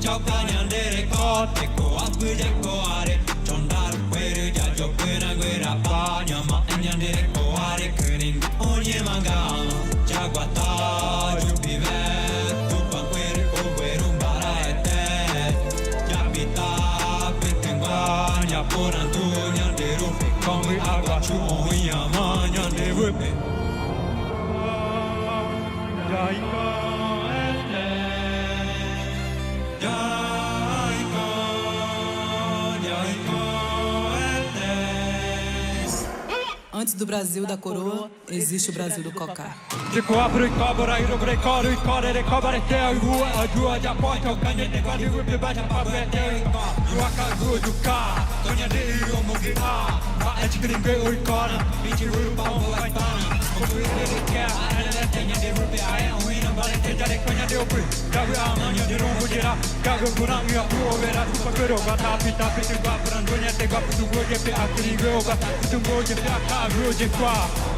Chocanya dere kote ko apuje ko are chondar kwere ja jopena gwera pa nyama enya dere ko are kuning onye manga jagwata jupive tupa kwere ko gwero mbaraete japita petengwa nya porantu nya dero fe komi agwa chu onya ma nya dero pe jaika Antes do Brasil da coroa, existe o Brasil do cocá. De cobre, cobra, e dobre, coro, e core, de cobre, teu, rua, a jua, de aporte, o canha, de guarda, e rupi, baixa, papel, teu, jua, caju, do cá, tonha, de rio, moguiá, a et, gringue, oi, cora, binti, ruru, pão, baitana, como ele, de quer, a ela, tenha, de rupi, a é, ruína, vale, teja, de canha, de opri, gago, a manha, de rumbo, dirá, gago, curang, e a pua, verá, tupa, quero, gata, pita, pita, guapa, randonia, te guapa, tu goje, pe, a gringue, o gata, tu goje, pe, a cá, goje, quá.